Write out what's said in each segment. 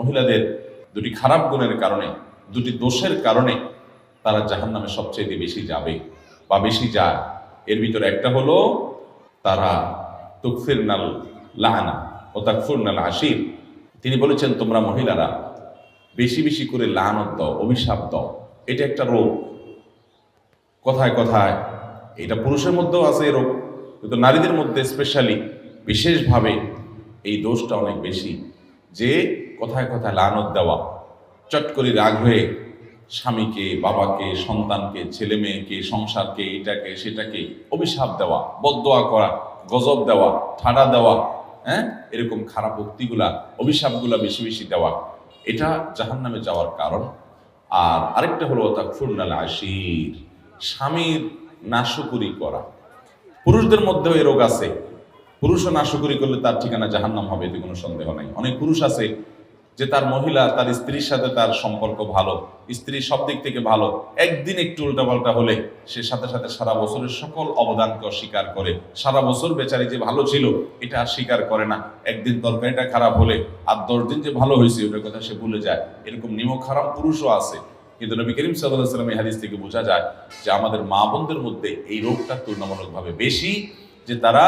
মহিলাদের দুটি খারাপ গুণের কারণে, দুটি দোষের কারণে তারা জাহান্নামে সবচেয়ে বেশি যাবে বা বেশি যায়। এর ভিতরে একটা হলো তারা তুকফিরনাল লানা ও তাকফুরনাল আশির। তিনি বলেছেন তোমরা মহিলারা বেশি বেশি করে লানত দাও, অভিশাপ দাও। এটা একটা রোগ। কথায় কথায় এটা পুরুষের মধ্যেও আছে এই রোগ, কিন্তু নারীদের মধ্যে স্পেশালি বিশেষভাবে এই দোষটা অনেক বেশি, যে কথায় কথায় লানত দেওয়া, চট করে রাগ হয়ে স্বামীকে, বাবাকে, সন্তানকে, ছেলে মেয়েকে, সংসারকে, এটাকে সেটাকে অভিশাপ দেওয়া, বদদোয়া করা, গজব দেওয়া, ঠাড়া দেওয়া, এরকম খারাপ উক্তিগুলা, অভিশাপগুলা বেশি বেশি দেওয়া, এটা জাহান্নামে যাওয়ার কারণ। আর আরেকটা হলো তাকফুরনাল আশির, স্বামীর নাশুকুরি করা। পুরুষদের মধ্যেও এই রোগ আছে। পুরুষও নাশুকুরি করলে তার ঠিকানা জাহান্নাম হবে, এতে কোনো সন্দেহ নাই। অনেক পুরুষ আছে যে তার মহিলা, তার স্ত্রীর সাথে তার সম্পর্ক ভালো, স্ত্রী সব দিক থেকে ভালো, একদিন একটু উল্টাপাল্টা হলে সে সাথে সাথে সারা বছরের সকল অবদানকে অস্বীকার করে। সারা বছর বেচারি যে ভালো ছিল এটা আর স্বীকার করে না। একদিন তরকারিটা খারাপ হলে আর 10 দিন যে ভালো হয়েছে ওটার কথা সে ভুলে যায়। এরকম নিমক হারাম পুরুষও আছে। কিন্তু নবী করিম সাল্লাল্লাহু আলাইহি ওয়াসাল্লাম এই হাদিস থেকে বোঝা যায় যে আমাদের মা বোনদের মধ্যে এই রোগটা তুলনামূলকভাবে বেশি, যে তারা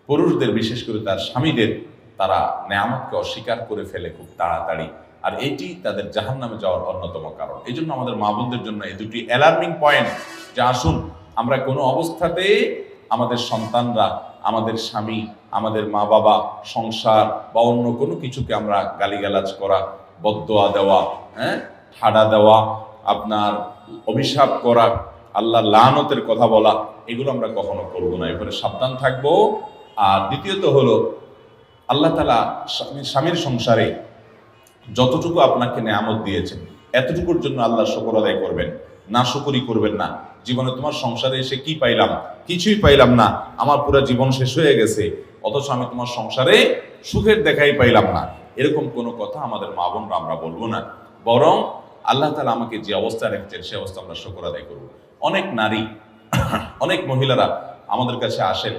পুরুষদের বিশেষ করে তার স্বামীদের, তারা নেয়ামতকে অস্বীকার করে ফেলে খুব তাড়াতাড়ি। আর এটি তাদের জাহান্নামে যাওয়ার অন্যতম কারণ। এই জন্য আমাদের মা বোনদের জন্য এই দুটি অ্যালার্মিং পয়েন্ট, যে আসুন আমরা কোনো অবস্থাতে আমাদের সন্তানরা, আমাদের স্বামী, আমাদের মা বাবা, সংসার বা অন্য কোনো কিছুকে আমরা গালিগালাজ করা, বদদোয়া দেওয়া, ঠাড়া দেওয়া, আপনার অভিশাপ করা, আল্লাহর লানতের কথা বলা, এগুলো আমরা কখনো করবো না। এরপরে সাবধান থাকবো। আর দ্বিতীয়ত হলো আল্লাহ তাআলা স্বামীর সংসারে যতটুকু আপনাকে নেয়ামত দিয়েছেন এতটুকুর জন্য আল্লাহর শুকর আদায় করবেন, নাশুকরি করবেন না। জীবনে তোমার সংসারে এসে কি পাইলাম? কিছুই পাইলাম না, আমার পুরো জীবন শেষ হয়ে গেছে, অথচ আমি তোমার সংসারে সুখের দেখাই পাইলাম না, এরকম কোনো কথা আমাদের মা বোনরা আমরা বলবো না। বরং আল্লাহ তাআলা আমাকে যে অবস্থায় রেখেছেন সে অবস্থা আমরা শুকর আদায় করব। অনেক নারী, অনেক মহিলারা আমাদের কাছে আসেন,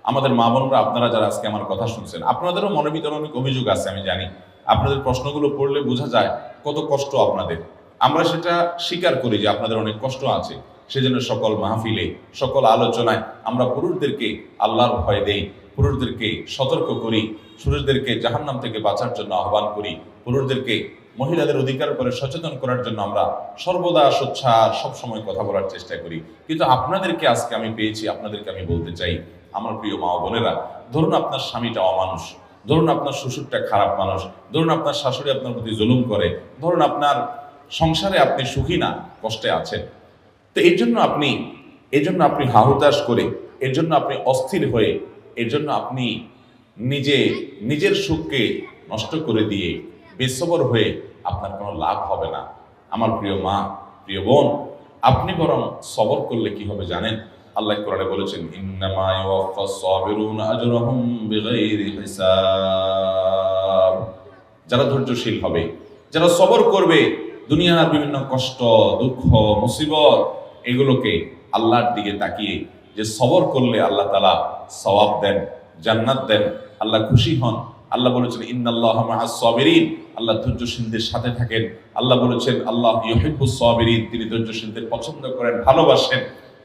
আমাদের মা বোনরা, আপনারা যারা আজকে আমার কথা শুনছেন, আপনাদেরও মনের ভিতরে অনেক অভিযোগ আছে, আমি জানি। আপনাদের প্রশ্নগুলো পড়লে বোঝা যায় কত কষ্ট আপনাদের। আমরা সেটা স্বীকার করি যে আপনাদের অনেক কষ্ট আছে। সেজন্য সকল মাহফিলে, সকল আলোচনায় আমরা পুরুষদেরকে আল্লাহর ভয় দেই, পুরুষদেরকে সতর্ক করি, পুরুষদেরকে জাহান্নাম থেকে বাঁচার জন্য আহ্বান করি, পুরুষদেরকে মহিলাদের অধিকার উপরে সচেতন করার জন্য আমরা সর্বদা সোচ্চার সবসময় কথা বলার চেষ্টা করি। কিন্তু আপনাদেরকে আজকে আমি পেয়েছি, আপনাদেরকে আমি বলতে চাই, আমার প্রিয় মা বোনেরা, ধরুন আপনার স্বামীটা অমানুষ, ধরুন আপনার শ্বশুরটা খারাপ মানুষ, ধরুন আপনার শাশুড়ি আপনার প্রতি জুলুম করে, ধরুন আপনার সংসারে আপনি সুখী না, কষ্টে আছেন। তো এর জন্য আপনি হাহুতাশ করে, এর জন্য আপনি অস্থির হয়ে, এর জন্য আপনি নিজের সুখকে নষ্ট করে দিয়ে বেসবর হয়ে আপনার কোনো লাভ হবে না। আমার প্রিয় মা, প্রিয় বোন, আপনি বরং সবর করলে কি হবে জানেন? আল্লাহ কোরআনে বলেছেন, ইন্নামা ইউওয়াফাস সাবিরুনা আজরাহুম বিগাইরি হিসাব। যারা ধৈর্যশীল হবে, যারা সবর করবে, দুনিয়ার বিভিন্ন কষ্ট, দুঃখ, মুসিবত, এগুলোকে আল্লাহর দিকে তাকিয়ে যে সবর করলে আল্লাহ তাআলা সওয়াব দেন, জান্নাত দেন, আল্লাহ খুশি হন। আল্লাহ বলেছেন, ইন্নাল্লাহা মাআস সাবিরিন, আল্লাহ ধৈর্যশীলদের সাথে থাকেন। আল্লাহ বলেছেন, আল্লাহ ইউহিব্বুস সাবিরিন, তিনি ধৈর্যশীলদের পছন্দ করেন, ভালোবাসেন।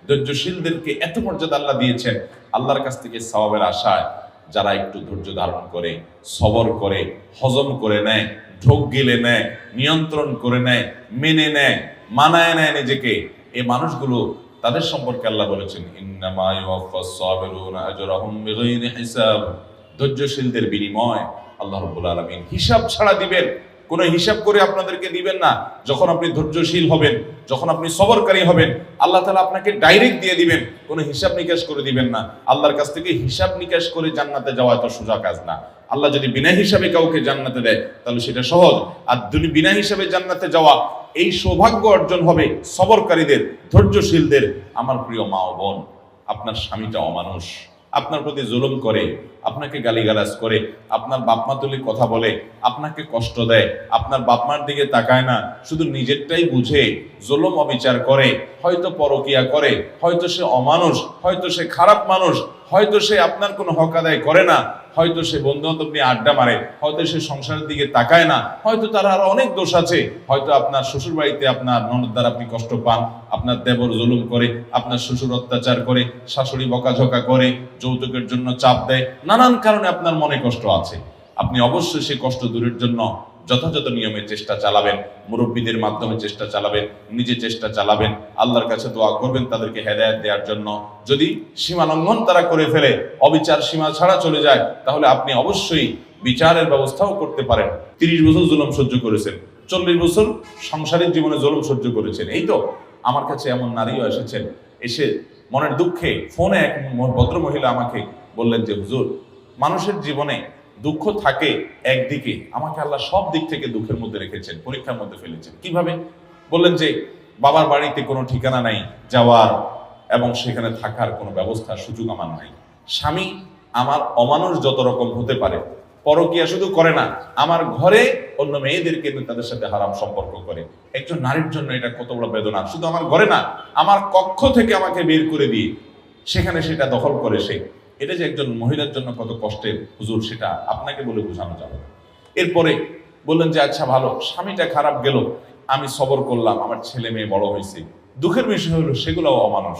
ধৈর্যশীলদেরকে এত মর্যাদা আল্লাহ দিয়েছেন। আল্লাহর কাছ থেকে সওয়াবের আশায় যারা একটু ধৈর্য ধারণ করে, সবর করে, হজম করে নেয়, ঢোক গিলে নেয়, নিয়ন্ত্রণ করে নেয়, মেনে নেয়, মানায় নেয় নিজেকে, এই মানুষগুলো, তাদের সম্পর্কে আল্লাহ বলেছেন, ইন্নামা ইউওয়াফাস সাবিরুনা আজরাহুম বিগাইরি হিসাব। ধৈর্যশীলদের বিনিময় আল্লাহ রাব্বুল আলামিন হিসাব ছাড়া দিবেন। কোনো হিসাব করে আপনাদেরকে দিবেন না। যখন আপনি ধৈর্যশীল হবেন, যখন আপনি সবরকারী হবেন, আল্লাহ তাআলা আপনাকে ডাইরেক্ট দিয়ে দিবেন, কোনো হিসাব নিকাশ করে দিবেন না। আল্লাহর কাছ থেকে হিসাব নিকাশ করে জান্নাতে যাওয়া এত সোজা কাজ না। আল্লাহ যদি বিনা হিসাবে কাউকে জান্নাতে দেয় তাহলে সেটা সহজ। আর বিনা হিসাবে জান্নাতে যাওয়া, এই সৌভাগ্য অর্জন হবে সবরকারীদের, ধৈর্যশীলদের। আমার প্রিয় মা ও বোন, আপনার স্বামীটা অমানুষ, আপনার প্রতি জুলুম করে, আপনাকে গালিগালাজ করে, আপনার বাপমা তুলে কথা বলে, আপনাকে কষ্ট দেয়, আপনার বাপমার দিকে তাকায় না, শুধু নিজেরটাই বুঝে, জুলুম অবিচার করে, হয়তো পরকিয়া করে, হয়তো সে অমানুষ, হয়তো সে খারাপ মানুষ, হয়তো সে আপনার কোনো হক আদায় করে না, হয়তো সে বন্ধু বান্ধব নিয়ে আড্ডা মারে, হয়তো সে সংসারের দিকে তাকায় না, হয়তো তার আরো অনেক দোষ আছে, হয়তো আপনার শ্বশুর বাড়িতে আপনার ননদ দ্বারা আপনি কষ্ট পান, আপনার দেবর জুলুম করে, আপনার শ্বশুর অত্যাচার করে, শাশুড়ি বকাঝকা করে, যৌতুকের জন্য চাপ দেয়, নানান কারণে আপনার মনে কষ্ট আছে। আপনি অবশ্যই সেই কষ্ট দূরের জন্য যথাযথ নিয়মে চেষ্টা চালাবেন, মুরব্বীদের মাধ্যমে চেষ্টা চালাবেন, নিজে চেষ্টা চালাবেন, আল্লাহর কাছে দোয়া করবেন তাদেরকে হেদায়েত দেওয়ার জন্য। যদি সীমা লঙ্ঘন তারা করে ফেলে, অবিচার সীমা ছাড়া চলে যায়, তাহলে আপনি অবশ্যই বিচারের ব্যবস্থাও করতে পারেন। 30 বছর জুলুম সহ্য করেছেন, 40 বছর সাংসারিক জীবনে জুলুম সহ্য করেছেন। এই তো আমার কাছে এমন নারীও এসেছেন, এসে মনের দুঃখে ফোনে এক ভদ্র মহিলা আমাকে বললেন যে হুজুর, মানুষের জীবনে দুঃখ থাকে একদিকে, আমাকে আল্লাহ সব দিক থেকে দুঃখের মধ্যে রেখেছেন, পরীক্ষার মধ্যে ফেলেছেন। কিভাবে? বললেন যে বাবার বাড়িতে কোনো ঠিকানা নাই যাওয়ার, এবং সেখানে থাকার কোনো ব্যবস্থা সুযোগ আমার নাই। স্বামী আমার অমানুষ যত রকম হতে পারে, পরকীয়া শুধু করে না, আমার ঘরে অন্য মেয়েদেরকে নিয়ে তাদের সাথে হারাম সম্পর্ক করে। একজন নারীর জন্য এটা কত বড় বেদনা! শুধু আমার ঘরে না, আমার কক্ষ থেকে আমাকে বের করে দিয়ে সেখানে সেটা দখল করে সে। এটা যে একজন মহিলার জন্য কত কষ্টের হুজুর, সেটা আপনাকে বলে বোঝানো যাবে না। এরপরে বললেন যে আচ্ছা ভালো, স্বামীটা খারাপ গেল, আমি সবর করলাম, আমার ছেলে মেয়ে বড় হয়েছে। দুঃখের বিষয় হলো সেগুলো অমানুষ,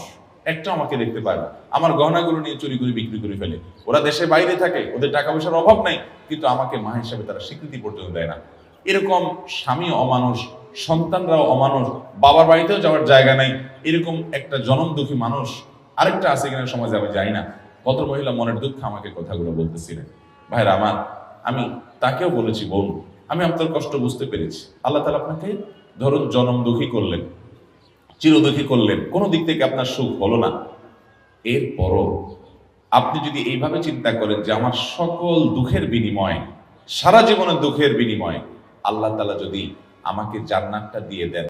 একটা আমাকে দেখতে পায় না, আমার গহনাগুলো নিয়ে চুরি করে বিক্রি করে ফেলে। ওরা দেশে বাইরে থাকে, ওদের টাকা পয়সার অভাব নাই, কিন্তু আমাকে মা হিসাবে তারা স্বীকৃতি পর্যন্ত দেয় না। এরকম স্বামী অমানুষ, সন্তানরাও অমানুষ, বাবার বাড়িতেও যাওয়ার জায়গা নাই, এরকম একটা জনম দুঃখী মানুষ আরেকটা আছে কিনা সমাজে আমি জানি না। ভদ্র মহিলা মনের দুঃখে আমাকে কথাগুলো বলতেছিলেন। ভাইরা আমার, আমি তাকেও বলেছি, বোন, আমি আপনার কষ্ট বুঝতে পেরেছি। আল্লাহ তাআলা আপনাকে ধরুন জনম দুঃখী করলেন, চিরদুঃখী করলেন, কোনো দিক থেকে আপনার সুখ হলো না। এরপরও আপনি যদি এইভাবে চিন্তা করেন যে আমার সকল দুঃখের বিনিময়ে, সারা জীবনের দুঃখের বিনিময়ে আল্লাহ তাআলা যদি আমাকে জান্নাতটা দিয়ে দেন,